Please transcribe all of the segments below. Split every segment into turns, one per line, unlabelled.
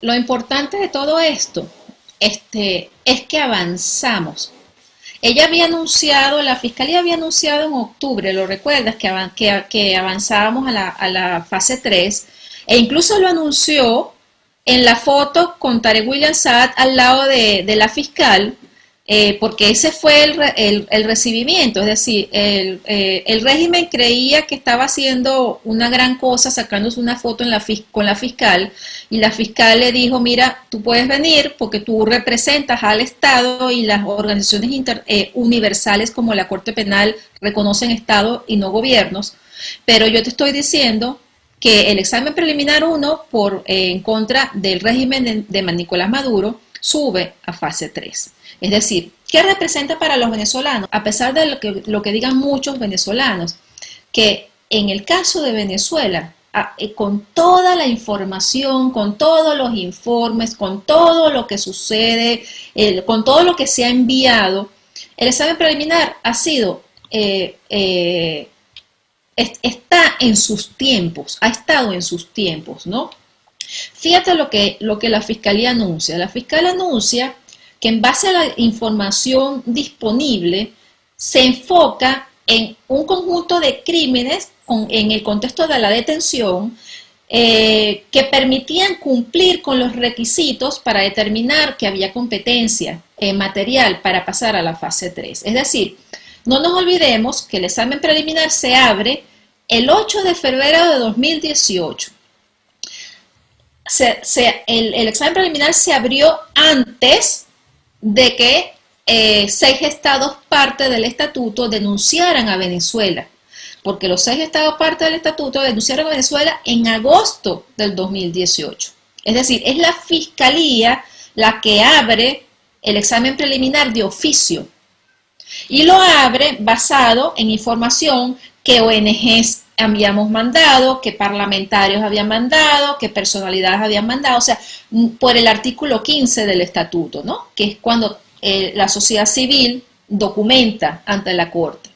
Lo importante de todo esto es que avanzamos. Ella había anunciado, la fiscalía había anunciado en octubre, lo recuerdas, que avanzábamos a la fase 3, e incluso lo anunció en la foto con Tarek William Saad al lado de la fiscal, porque ese fue el recibimiento, es decir, el régimen creía que estaba haciendo una gran cosa sacándose una foto con la fiscal, y la fiscal le dijo, mira, tú puedes venir porque tú representas al Estado y las organizaciones universales como la Corte Penal reconocen Estado y no gobiernos, pero yo te estoy diciendo que el examen preliminar 1 en contra del régimen de Nicolás Maduro sube a fase 3. Es decir, ¿qué representa para los venezolanos? A pesar de lo que digan muchos venezolanos, que en el caso de Venezuela, con toda la información, con todos los informes, con todo lo que sucede, con todo lo que se ha enviado, el examen preliminar ha sido, está en sus tiempos, ha estado en sus tiempos, ¿no? Fíjate lo que la fiscalía anuncia. La fiscalía anuncia que en base a la información disponible se enfoca en un conjunto de crímenes en el contexto de la detención que permitían cumplir con los requisitos para determinar que había competencia material para pasar a la fase 3. Es decir, no nos olvidemos que el examen preliminar se abre el 8 de febrero de 2018. El examen preliminar se abrió antes de que 6 estados parte del estatuto denunciaran a Venezuela, porque los 6 estados parte del estatuto denunciaron a Venezuela en agosto del 2018. Es decir, es la fiscalía la que abre el examen preliminar de oficio y lo abre basado en información que ONGs habíamos mandado, que parlamentarios habían mandado, que personalidades habían mandado, o sea, por el artículo 15 del estatuto, ¿no? Que es cuando la sociedad civil documenta ante la Corte.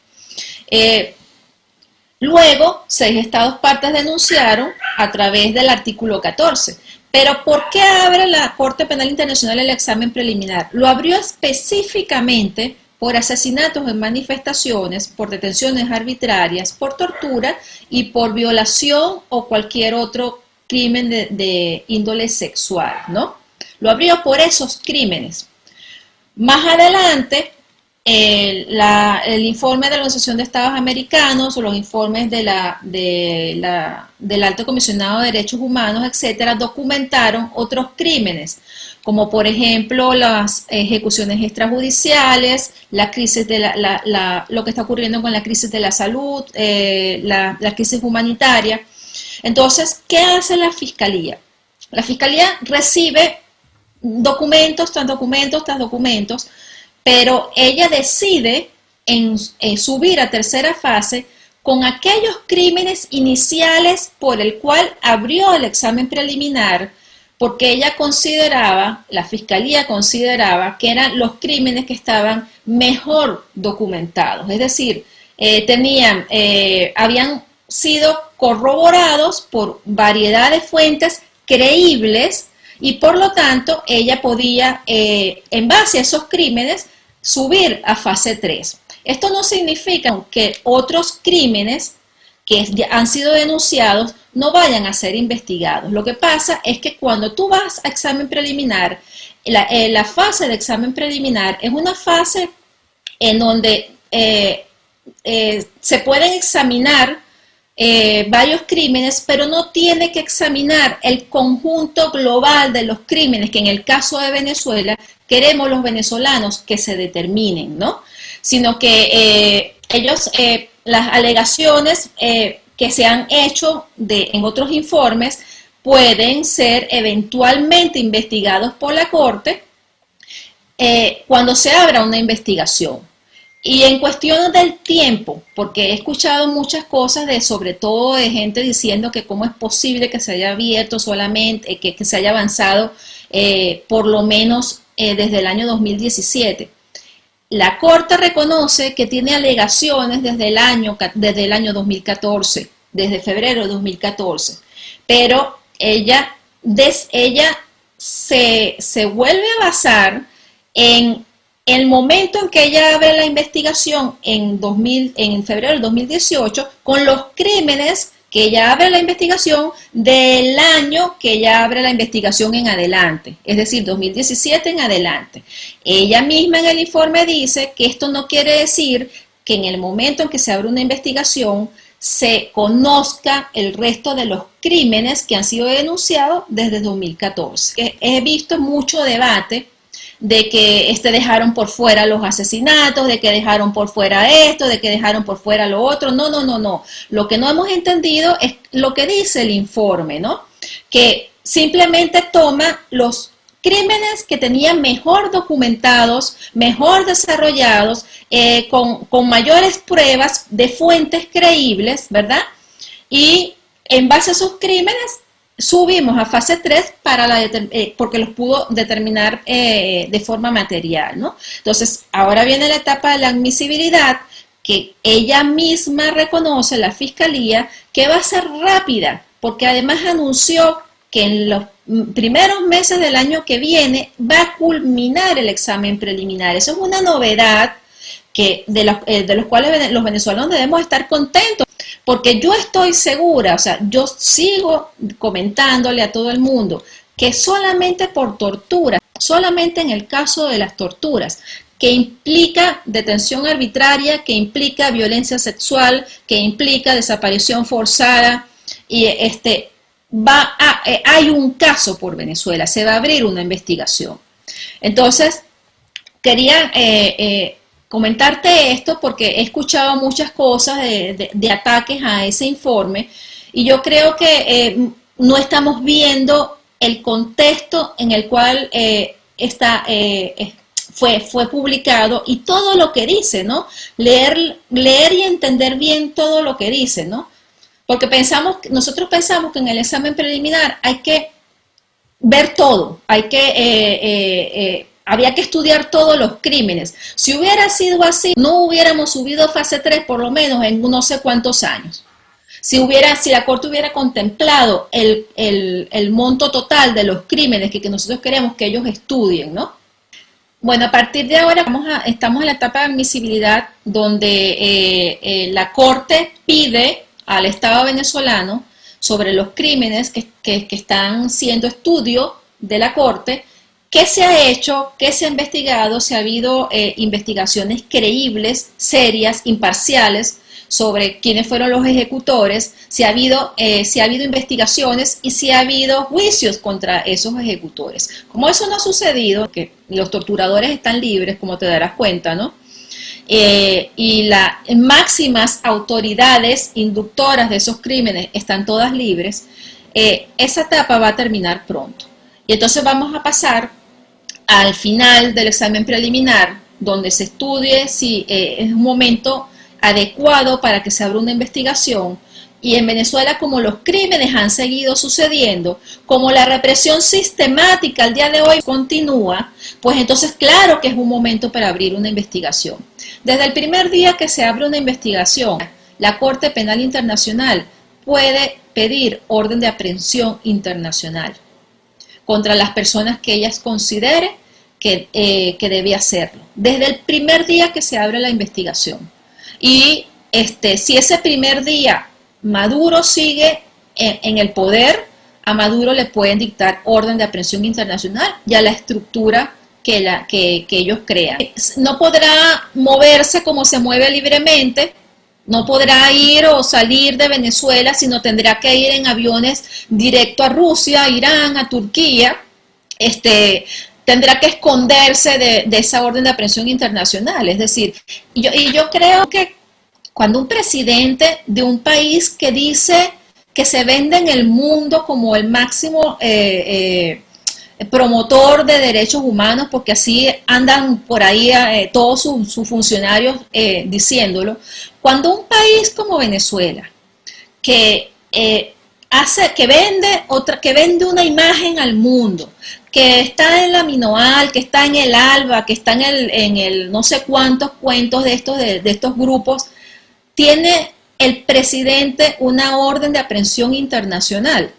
Luego, 6 estados partes denunciaron a través del artículo 14. Pero ¿por qué abre la Corte Penal Internacional el examen preliminar? Lo abrió específicamente por asesinatos en manifestaciones, por detenciones arbitrarias, por tortura y por violación o cualquier otro crimen de índole sexual, ¿no? Lo abrió por esos crímenes. Más adelante, el informe de la Organización de Estados Americanos o los informes del Alto Comisionado de Derechos Humanos, etcétera, documentaron otros crímenes, como por ejemplo las ejecuciones extrajudiciales, la crisis de lo que está ocurriendo con la crisis de la salud, la crisis humanitaria. Entonces, ¿qué hace la Fiscalía? La Fiscalía recibe documentos tras documentos tras documentos, pero ella decide en subir a tercera fase con aquellos crímenes iniciales por el cual abrió el examen preliminar, porque ella consideraba, la fiscalía consideraba que eran los crímenes que estaban mejor documentados, es decir, habían sido corroborados por variedad de fuentes creíbles y por lo tanto ella podía, en base a esos crímenes, subir a fase 3. Esto no significa que otros crímenes que han sido denunciados no vayan a ser investigados. Lo que pasa es que cuando tú vas a examen preliminar, la fase de examen preliminar es una fase en donde se pueden examinar varios crímenes, pero no tiene que examinar el conjunto global de los crímenes que en el caso de Venezuela queremos los venezolanos que se determinen, ¿no? Sino que las alegaciones que se han hecho en otros informes pueden ser eventualmente investigados por la Corte cuando se abra una investigación. Y en cuestión del tiempo, porque he escuchado muchas cosas sobre todo de gente diciendo que cómo es posible que se haya abierto solamente, que se haya avanzado por lo menos desde el año 2017. La Corte reconoce que tiene alegaciones desde el año 2014, desde febrero de 2014, pero ella se vuelve a basar en el momento en que ella abre la investigación en febrero del 2018 con los crímenes que ella abre la investigación del año que ella abre la investigación en adelante, es decir, 2017 en adelante. Ella misma en el informe dice que esto no quiere decir que en el momento en que se abre una investigación se conozca el resto de los crímenes que han sido denunciados desde 2014. He visto mucho debate de que dejaron por fuera los asesinatos, de que dejaron por fuera esto, de que dejaron por fuera lo otro. No, no, no, no. Lo que no hemos entendido es lo que dice el informe, ¿no? Que simplemente toma los crímenes que tenían mejor documentados, mejor desarrollados, con mayores pruebas de fuentes creíbles, ¿verdad? Y en base a esos crímenes subimos a fase 3 porque los pudo determinar de forma material, ¿no? Entonces, ahora viene la etapa de la admisibilidad, que ella misma reconoce, la Fiscalía, que va a ser rápida, porque además anunció que en los primeros meses del año que viene va a culminar el examen preliminar. Eso es una novedad de los cuales los venezolanos debemos estar contentos, porque yo estoy segura, o sea, yo sigo comentándole a todo el mundo que solamente por tortura, solamente en el caso de las torturas, que implica detención arbitraria, que implica violencia sexual, que implica desaparición forzada, y hay un caso por Venezuela, se va a abrir una investigación. Entonces, quería comentarte esto porque he escuchado muchas cosas de ataques a ese informe, y yo creo que no estamos viendo el contexto en el cual fue publicado y todo lo que dice, ¿no? Leer y entender bien todo lo que dice, ¿no? Porque nosotros pensamos que en el examen preliminar hay que ver todo, había que estudiar todos los crímenes. Si hubiera sido así, no hubiéramos subido a fase 3 por lo menos en no sé cuántos años. Si la Corte hubiera contemplado el monto total de los crímenes que nosotros queremos que ellos estudien, ¿no? Bueno, a partir de ahora estamos en la etapa de admisibilidad, donde la Corte pide al Estado venezolano sobre los crímenes que están siendo estudio de la Corte, qué se ha hecho, qué se ha investigado, si ha habido investigaciones creíbles, serias, imparciales, sobre quiénes fueron los ejecutores, si ha habido investigaciones y si ha habido juicios contra esos ejecutores. Como eso no ha sucedido, que los torturadores están libres, como te darás cuenta, ¿no? Y las máximas autoridades inductoras de esos crímenes están todas libres, esa etapa va a terminar pronto. Y entonces vamos a pasar al final del examen preliminar, donde se estudie si es un momento adecuado para que se abra una investigación. Y en Venezuela, como los crímenes han seguido sucediendo, como la represión sistemática al día de hoy continúa, pues entonces claro que es un momento para abrir una investigación. Desde el primer día que se abre una investigación, la Corte Penal Internacional puede pedir orden de aprehensión internacional contra las personas que ellas considere que debe hacerlo. Desde el primer día que se abre la investigación. Y si ese primer día Maduro sigue en el poder, a Maduro le pueden dictar orden de aprehensión internacional y a la estructura que ellos crean. No podrá moverse como se mueve libremente, no podrá ir o salir de Venezuela, sino tendrá que ir en aviones directo a Rusia, a Irán, a Turquía. Tendrá que esconderse de esa orden de aprehensión internacional. Es decir, yo creo que cuando un presidente de un país que dice que se vende en el mundo como el máximo promotor de derechos humanos, porque así andan por ahí todos sus funcionarios diciéndolo, cuando un país como Venezuela, que vende una imagen al mundo, que está en la Minoal, que está en el Alba, que está en el no sé cuántos cuentos de estos grupos, tiene el presidente una orden de aprehensión internacional.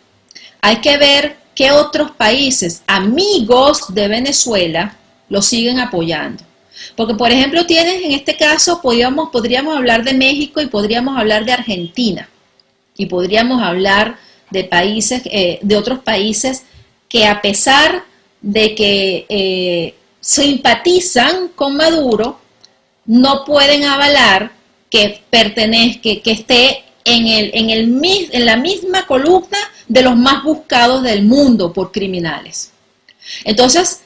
Hay que ver ¿qué otros países amigos de Venezuela lo siguen apoyando? Porque, por ejemplo, tienes en este caso, podríamos hablar de México y podríamos hablar de Argentina y podríamos hablar de países, de otros países que a pesar de que simpatizan con Maduro, no pueden avalar que que esté en la misma columna de los más buscados del mundo por criminales. Entonces,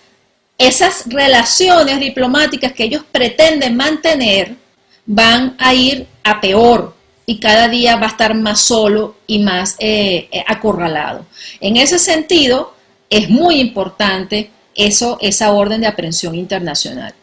esas relaciones diplomáticas que ellos pretenden mantener van a ir a peor y cada día va a estar más solo y más acorralado. En ese sentido, es muy importante esa orden de aprehensión internacional.